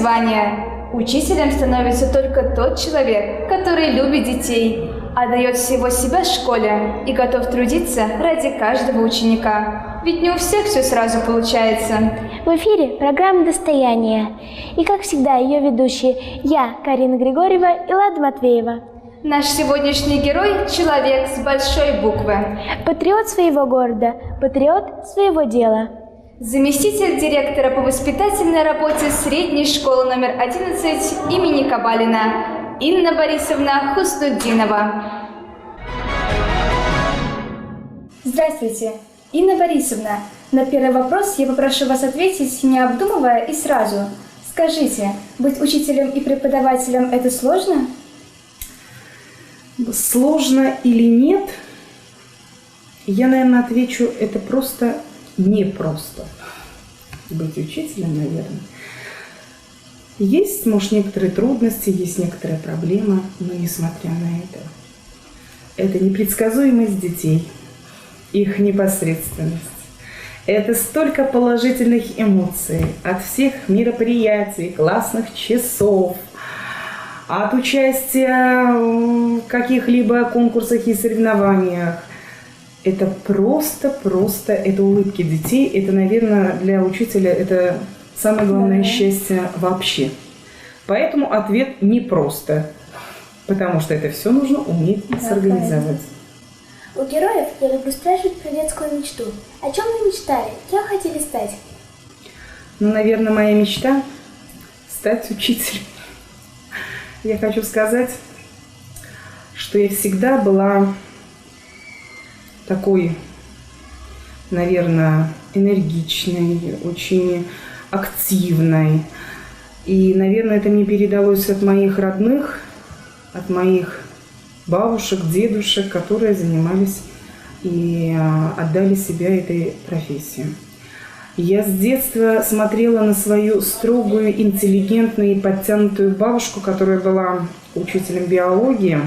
звание. Учителем становится только тот человек, который любит детей, отдает всего себя школе и готов трудиться ради каждого ученика. Ведь не у всех все сразу получается. В эфире программа «Достояние». И, как всегда, ее ведущие я, Карина Григорьева и Лада Матвеева. Наш сегодняшний герой – человек с большой буквы. Патриот своего города, патриот своего дела. Заместитель директора по воспитательной работе средней школы номер 11 имени Кабалина Инна Борисовна Хуснутдинова. Здравствуйте, Инна Борисовна. На первый вопрос я попрошу вас ответить, не обдумывая и сразу. Скажите, быть учителем и преподавателем – это сложно? Сложно или нет, я, наверное, отвечу, это просто непросто. Быть учителем, наверное. Есть, может, некоторые трудности, есть некоторые проблемы, но несмотря на это непредсказуемость детей, их непосредственность. Это столько положительных эмоций от всех мероприятий, классных часов, от участия в каких-либо конкурсах и соревнованиях. Это просто, это улыбки детей. Это, наверное, для учителя это самое главное счастье вообще. Поэтому ответ непросто, потому что это все нужно уметь сорганизовать. У героев я люблю спрашивать про детскую мечту. О чем вы мечтали? Кем хотели стать? Ну, наверное, моя мечта – стать учителем. Я хочу сказать, что я всегда была такой, наверное, энергичной, очень активной. И, наверное, это мне передалось от моих родных, от моих бабушек, дедушек, которые занимались и отдали себя этой профессии. Я с детства смотрела на свою строгую, интеллигентную и подтянутую бабушку, которая была учителем биологии.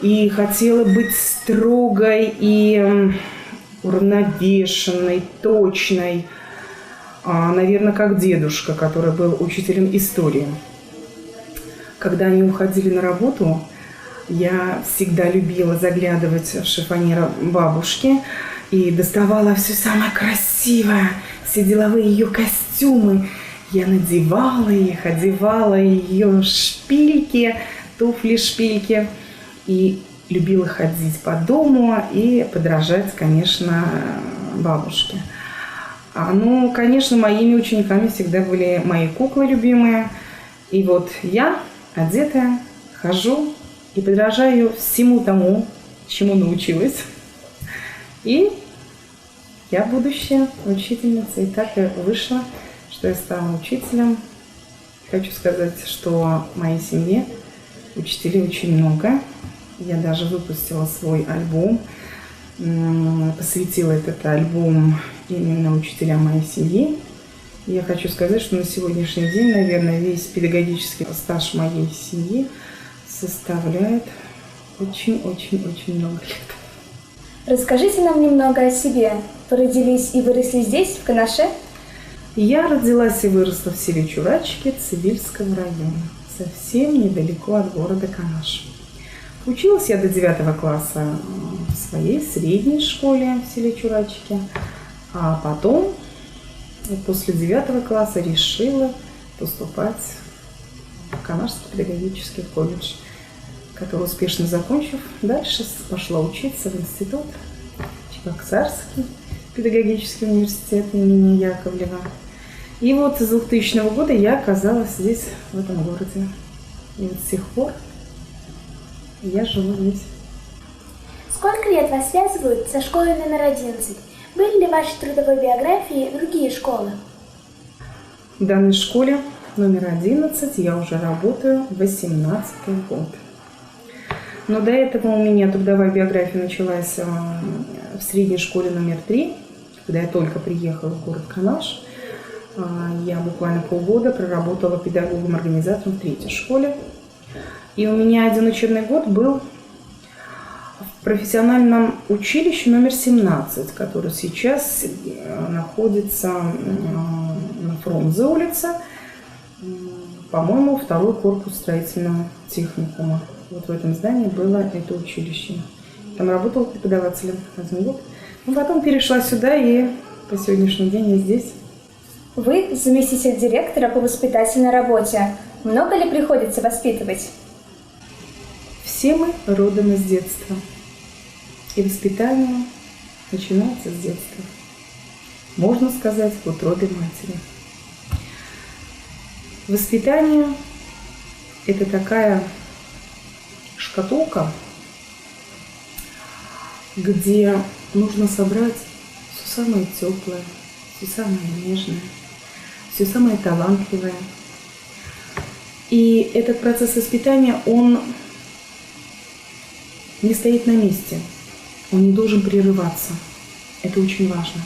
И хотела быть строгой и уравновешенной, точной. Наверное, как дедушка, который был учителем истории. Когда они уходили на работу, я всегда любила заглядывать в шифоньер бабушки и доставала все самое красивое, все деловые ее костюмы. Я надевала их, одевала ее шпильки, туфли-шпильки. И любила ходить по дому и подражать, конечно, бабушке. Ну, конечно, моими учениками всегда были мои куклы любимые. И вот я, одетая, хожу и подражаю всему тому, чему научилась. И я будущая учительница. И так и вышло, что я стала учителем. Хочу сказать, что в моей семье учителей очень много. Я даже выпустила свой альбом, посвятила этот альбом именно учителям моей семьи. Я хочу сказать, что на сегодняшний день, наверное, весь педагогический стаж моей семьи составляет очень-очень-очень много лет. Расскажите нам немного о себе. Вы родились и выросли здесь, в Канаше? Я родилась и выросла в селе Чурачки Цивильского района, совсем недалеко от города Канаш. Училась я до 9 класса в своей средней школе в селе Чурачки, а потом, после 9 класса, решила поступать в Канашский педагогический колледж, который, успешно закончив, дальше пошла учиться в институт Чебоксарский педагогический университет имени Яковлева. И вот с 2000 года я оказалась здесь, в этом городе. И вот с тех пор я живу здесь. Сколько лет вас связывают со школой номер 11? Были ли в вашей трудовой биографии другие школы? В данной школе номер 11 я уже работаю 18 год. Но до этого у меня трудовая биография началась в средней школе номер 3, когда я только приехала в город Канаш. Я буквально полгода проработала педагогом-организатором в 3-й школе. И у меня один учебный год был в профессиональном училище номер 17, которое сейчас находится на Фрунзе улица, по-моему, второй корпус строительного техникума. Вот в этом здании было это училище. Там работала преподавателем 1 год. Но потом перешла сюда, и по сегодняшний день я здесь. Вы заместитель директора по воспитательной работе. Много ли приходится воспитывать? Все мы родом из детства. И воспитание начинается с детства. Можно сказать, в утробе матери. Воспитание – это такая шкатулка, где нужно собрать все самое теплое, все самое нежное, все самое талантливое. И этот процесс воспитания, он не стоит на месте, он не должен прерываться. Это очень важно.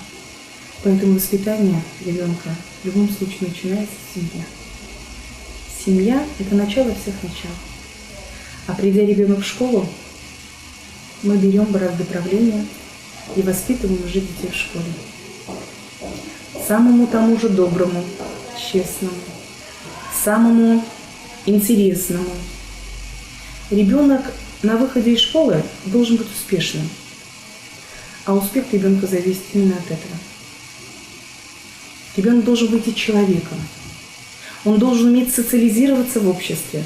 Поэтому воспитание ребенка в любом случае начинается с семьи. Семья – это начало всех начал. А придя ребенок в школу, мы берем бразды правления и воспитываем уже детей в школе. Самому тому же доброму, честному, самому интересному. Ребенок на выходе из школы должен быть успешным. А успех ребенка зависит именно от этого. Ребенок должен быть человеком. Он должен уметь социализироваться в обществе.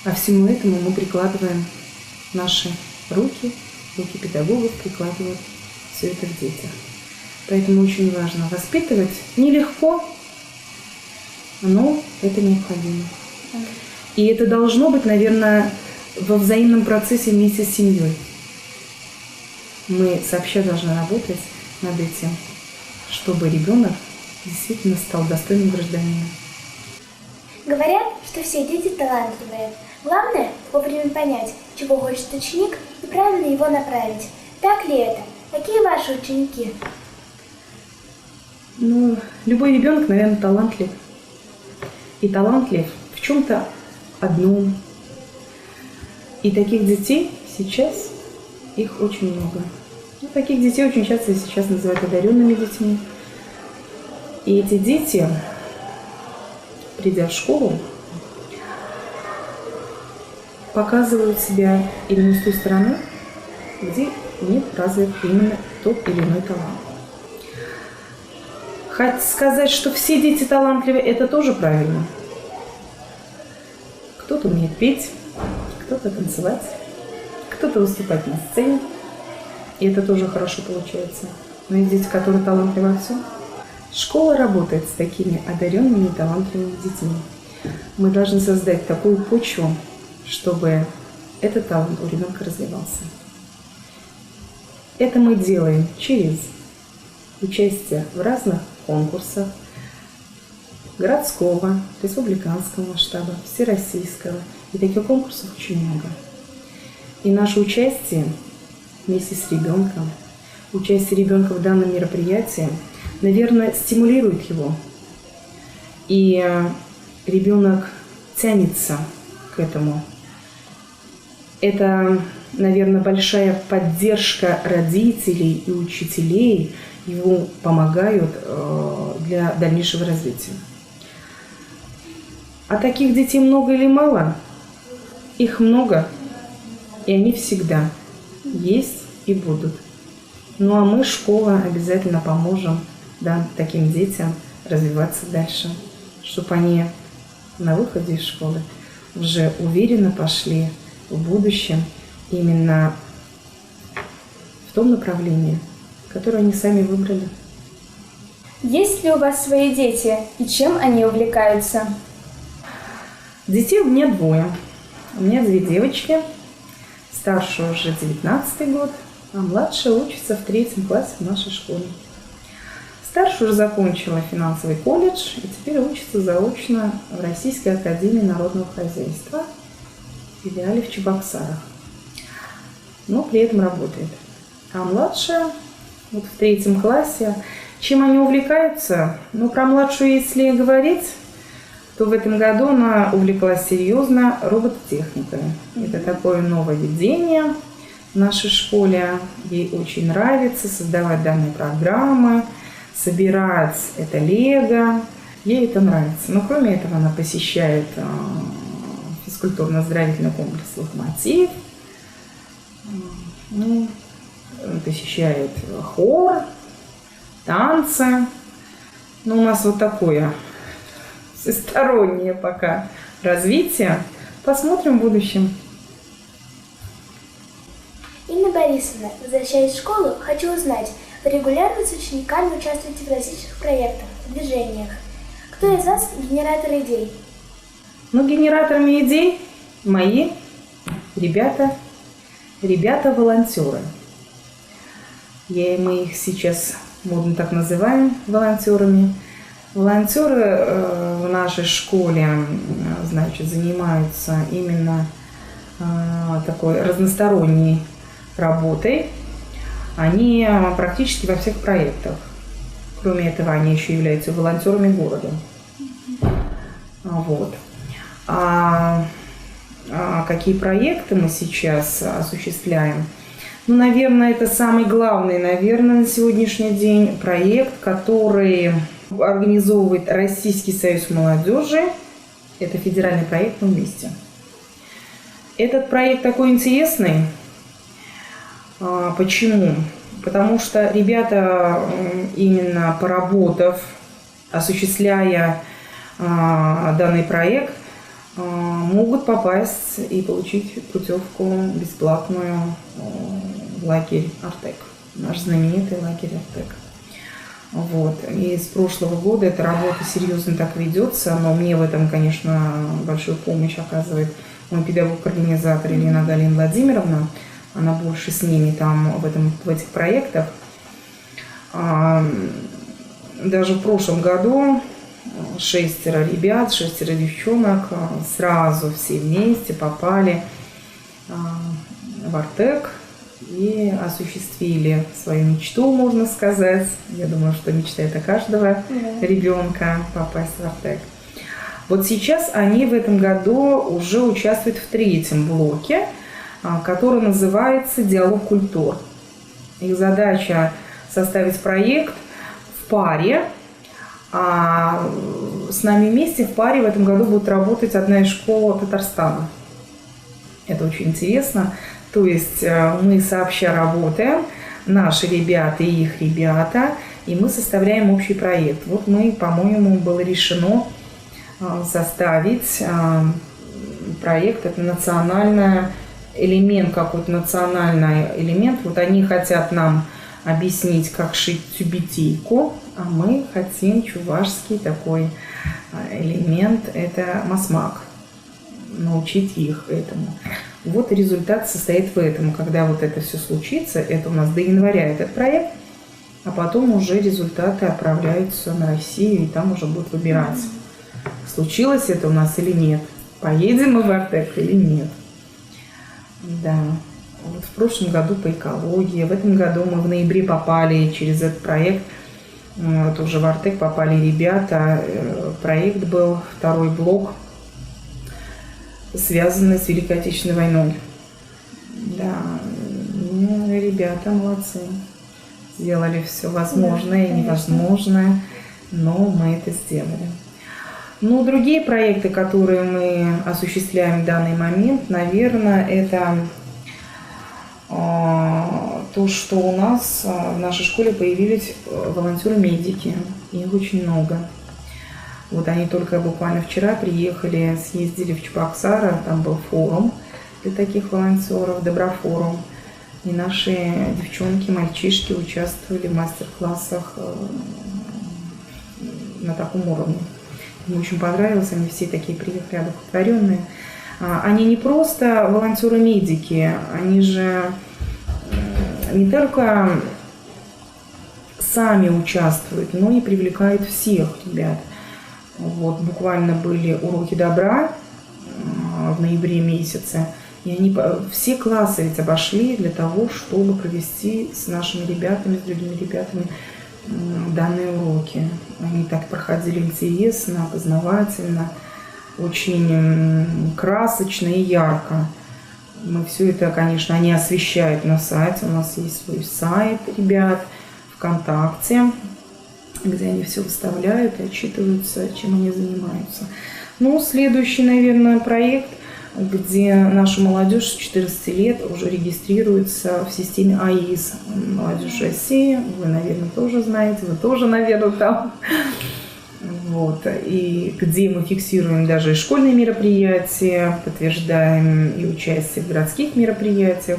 А всему этому мы прикладываем наши руки педагогов прикладывают все это в детях. Поэтому очень важно воспитывать нелегко, но это необходимо. И это должно быть, наверное, во взаимном процессе вместе с семьей. Мы сообща должны работать над этим, чтобы ребенок действительно стал достойным гражданином. Говорят, что все дети талантливые. Главное вовремя понять, чего хочет ученик, и правильно его направить. Так ли это? Какие ваши ученики? Любой ребенок, наверное, талантлив. И талантлив в чем-то одном. И таких детей сейчас их очень много. Таких детей очень часто сейчас называют одаренными детьми. И эти дети, придя в школу, показывают себя именно с той стороны, где нет развит именно тот или иной талант. Хоть сказать, что все дети талантливы, это тоже правильно. Кто-то умеет петь, кто-то танцевать, кто-то выступать на сцене, и это тоже хорошо получается. Но есть дети, которые талантливы во всем. Школа работает с такими одаренными и талантливыми детьми. Мы должны создать такую почву, чтобы этот талант у ребенка развивался. Это мы делаем через участие в разных конкурсах городского, республиканского масштаба, всероссийского. И таких конкурсов очень много. И наше участие вместе с ребенком, участие ребенка в данном мероприятии, наверное, стимулирует его. И ребенок тянется к этому. Это, наверное, большая поддержка родителей и учителей, ему помогают для дальнейшего развития. А таких детей много или мало? Их много, и они всегда есть и будут. Ну а мы, школа, обязательно поможем таким детям развиваться дальше, чтобы они на выходе из школы уже уверенно пошли в будущем именно в том направлении, которое они сами выбрали. Есть ли у вас свои дети и чем они увлекаются? Детей у меня двое. У меня две девочки. Старшая уже 19-й год, а младшая учится в 3 классе в нашей школе. Старшая уже закончила финансовый колледж и теперь учится заочно в Российской академии народного хозяйства в филиале в Чебоксарах. Но при этом работает. А младшая вот в 3 классе. Чем они увлекаются? Про младшую, если говорить, то в этом году она увлеклась серьезно робототехникой. Это такое нововведение в нашей школе. Ей очень нравится создавать данные программы, собирать это лего, Ей это нравится. Но кроме этого она посещает физкультурно-оздоровительный комплекс «Локомотив», ну, посещает хор, танцы. Ну, у нас вот такое всестороннее пока развитие. Посмотрим в будущем. Инна Борисовна, возвращаясь в школу, хочу узнать, вы регулярно с учениками участвуете в различных проектах, движениях. Кто из вас генератор идей? Ну, генераторами идей мои ребята-волонтеры. Мы их сейчас модно так называем волонтерами. Волонтеры в нашей школе, значит, занимаются именно такой разносторонней работой. Они практически во всех проектах. Кроме этого, они еще являются волонтерами города. Вот. Какие проекты мы сейчас осуществляем? Ну, наверное, это самый главный, на сегодняшний день проект, который организовывает Российский союз молодежи. Это федеральный проект «Мы вместе». Этот проект такой интересный. Почему? Потому что ребята, именно поработав, осуществляя данный проект, могут попасть и получить путевку бесплатную в лагерь «Артек», наш знаменитый лагерь «Артек». Вот. И с прошлого года эта работа серьезно так ведется, но мне в этом, конечно, большую помощь оказывает мой педагог-организатор Елена Галина Владимировна. Она больше с ними там в этих проектах. Даже в прошлом году 6 ребят, 6 девчонок сразу все вместе попали в Артек и осуществили свою мечту, можно сказать. Я думаю, что мечта это каждого ребенка попасть в Артек. Вот сейчас они в этом году уже участвуют в 3-м блоке, который называется «Диалог культур». Их задача составить проект в паре. А с нами вместе в паре в этом году будет работать одна из школ Татарстана. Это очень интересно. То есть мы сообща работаем, наши ребята и их ребята, и мы составляем общий проект. Вот мы, по-моему, было решено составить проект, это национальный элемент, какой-то национальный элемент. Вот они хотят нам объяснить, как шить тюбетейку, а мы хотим чувашский такой элемент, это масмак, научить их этому. Вот результат состоит в этом. Когда вот это все случится, это у нас до января этот проект, а потом уже результаты отправляются на Россию, и там уже будут выбирать, случилось это у нас или нет, поедем мы в Артек или нет. Да. Вот в прошлом году по экологии, в этом году мы в ноябре попали через этот проект, тоже в Артек попали ребята. Проект был 2-й блок, связанный с Великой Отечественной войной. Да, ребята молодцы. Сделали все возможное и невозможное, но мы это сделали. Ну, другие проекты, которые мы осуществляем в данный момент, наверное, это то, что у нас в нашей школе появились волонтеры-медики. Их очень много. Вот они только буквально вчера приехали, съездили в Чебоксары, там был форум для таких волонтеров, доброфорум. И наши девчонки, мальчишки участвовали в мастер-классах на таком уровне. Мне очень понравилось, они все такие приехали одухотворенные. Они не просто волонтеры-медики, они же не только сами участвуют, но и привлекают всех ребят. Вот, буквально были уроки добра в ноябре месяце, и они все классы ведь обошли для того, чтобы провести с нашими ребятами, с другими ребятами данные уроки. Они так проходили интересно, познавательно, очень красочно и ярко. Мы все это, конечно, они освещают на сайте. У нас есть свой сайт, ребят, ВКонтакте. где они все выставляют и отчитываются, чем они занимаются. Ну, следующий, наверное, проект, где наша молодежь с 14 лет уже регистрируется в системе АИС. Молодежь России, вы, наверное, тоже знаете, вы тоже, наверное, там. Вот. И где мы фиксируем даже и школьные мероприятия, подтверждаем и участие в городских мероприятиях.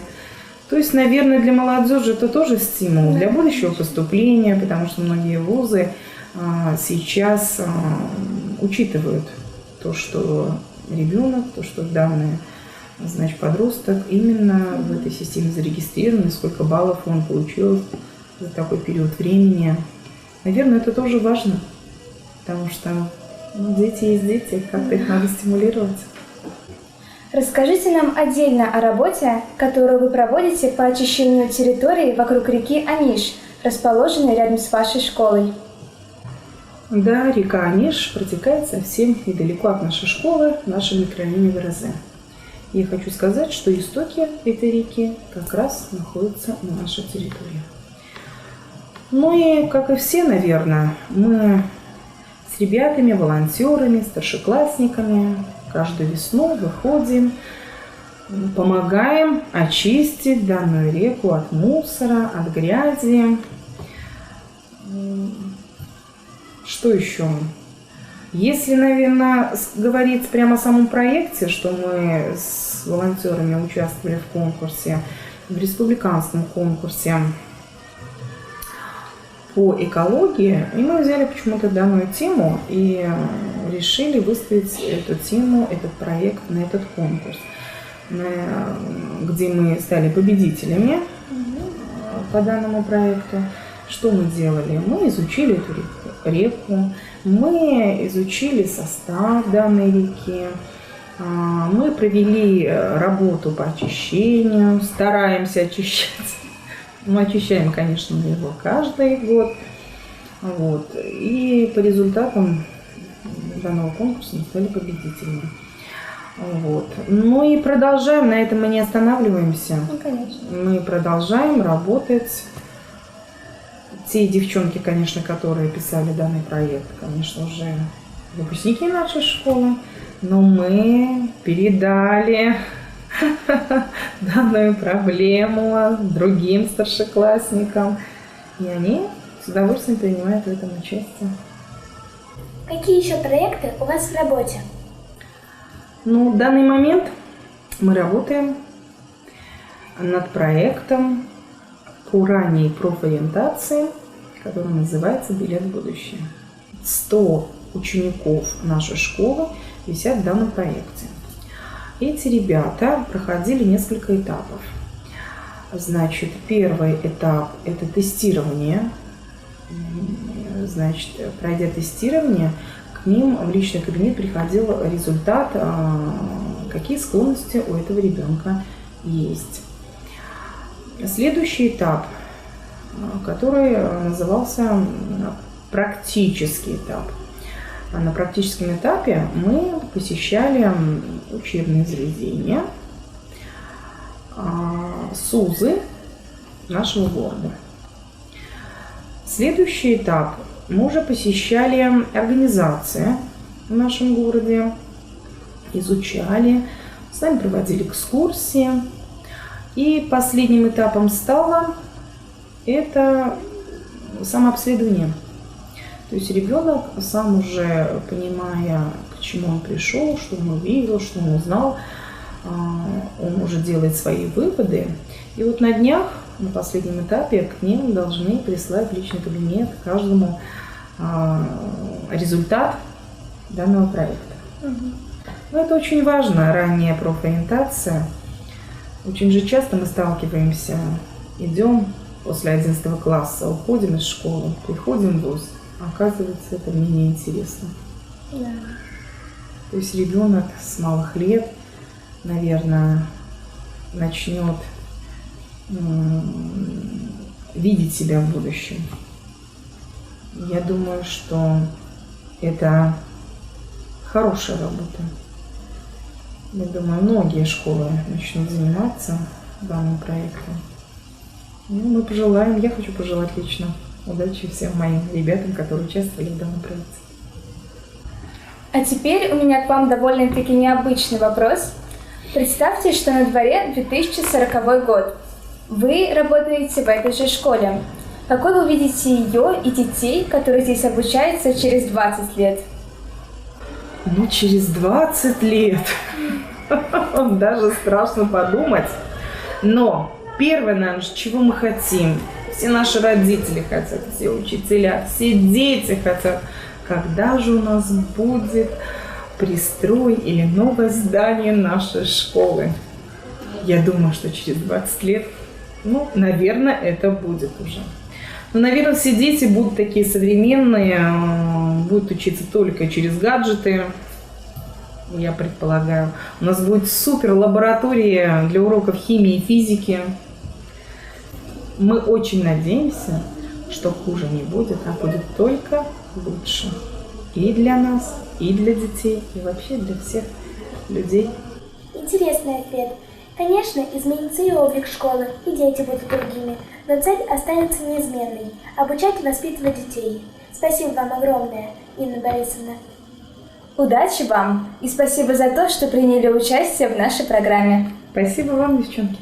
То есть, наверное, для молодежи это тоже стимул для будущего поступления, потому что многие вузы сейчас учитывают то, что ребенок, то, что данный, значит, подросток именно в этой системе зарегистрирован, и сколько баллов он получил за такой период времени. Наверное, это тоже важно, потому что дети есть дети, как-то их надо стимулировать. Расскажите нам отдельно о работе, которую вы проводите по очищению территории вокруг реки Аниш, расположенной рядом с вашей школой. Да, река Аниш протекает совсем недалеко от нашей школы, в нашем микрорайоне ВРЗ. Я хочу сказать, что истоки этой реки как раз находятся на нашей территории. Ну и, как и все, наверное, мы с ребятами, волонтерами, старшеклассниками каждую весну выходим, помогаем очистить данную реку от мусора, от грязи. Что еще? Если, наверное, говорить прямо о самом проекте, что мы с волонтерами участвовали в конкурсе, в республиканском конкурсе по экологии, и мы взяли почему-то данную тему и решили выставить эту тему, этот проект на этот конкурс, где мы стали победителями по данному проекту. Что мы делали? Мы изучили эту реку, мы изучили состав данной реки, мы провели работу по очищению, стараемся очищать. Мы очищаем, конечно, его каждый год. Вот. И по результатам данного конкурса мы стали победителями. Вот. Ну и продолжаем, на этом мы не останавливаемся. Ну, конечно. Мы продолжаем работать. Те девчонки, конечно, которые писали данный проект, конечно, уже выпускники нашей школы, но мы передали данную проблему другим старшеклассникам, и они с удовольствием принимают в этом участие. Какие еще проекты у вас в работе? Ну, в данный момент мы работаем над проектом по ранней профориентации, который называется «Билет в будущее». 100 учеников нашей школы висят в данном проекте. Эти ребята проходили несколько этапов. Значит, первый этап – это тестирование. Значит, пройдя тестирование, к ним в личный кабинет приходил результат, какие склонности у этого ребенка есть. Следующий этап, который назывался практический этап. На практическом этапе мы посещали учебные заведения, СУЗы нашего города. Следующий этап мы уже посещали организации в нашем городе, изучали, с нами проводили экскурсии. И последним этапом стало это самообследование. То есть ребенок, сам уже понимая, к чему он пришел, что он увидел, что он узнал, он уже делает свои выводы. И вот на днях, на последнем этапе, к ним должны прислать в личный кабинет каждому результат данного проекта. Но это очень важно, ранняя профориентация. Очень же часто мы сталкиваемся, идем после 11 класса, уходим из школы, приходим в вуз, а оказывается, это менее интересно. Да. То есть ребенок с малых лет, наверное, начнет видеть себя в будущем. Я думаю, что это хорошая работа. Я думаю, многие школы начнут заниматься данным проектом. Ну, мы пожелаем, я хочу пожелать лично Удачи всем моим ребятам, которые участвовали в данном проекте. А теперь у меня к вам довольно-таки необычный вопрос. Представьте, что на дворе 2040 год. Вы работаете в этой же школе. Какой вы видите ее и детей, которые здесь обучаются через 20 лет? Ну, через 20 лет. Даже страшно подумать. Но первое, наверное, чего мы хотим, все наши родители хотят, все учителя, все дети хотят, когда же у нас будет пристрой или новое здание нашей школы. Я думаю, что через 20 лет, ну, наверное, это будет уже. Но, наверное, все дети будут такие современные, будут учиться только через гаджеты, я предполагаю. У нас будет супер лаборатория для уроков химии и физики. Мы очень надеемся, что хуже не будет, а будет только лучше. И для нас, и для детей, и вообще для всех людей. Интересный ответ. Конечно, изменится и облик школы, и дети будут другими, но цель останется неизменной – обучать и воспитывать детей. Спасибо вам огромное, Инна Борисовна. Удачи вам и спасибо за то, что приняли участие в нашей программе. Спасибо вам, девчонки.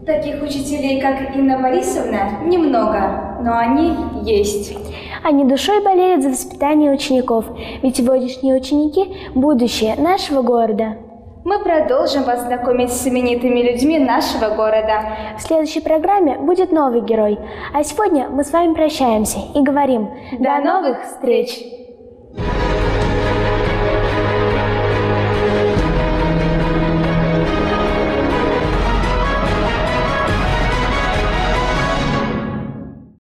Таких учителей, как Инна Борисовна, немного, но они есть. Они душой болеют за воспитание учеников, ведь сегодняшние ученики – будущее нашего города. Мы продолжим вас знакомить с именитыми людьми нашего города. В следующей программе будет новый герой, а сегодня мы с вами прощаемся и говорим До новых встреч!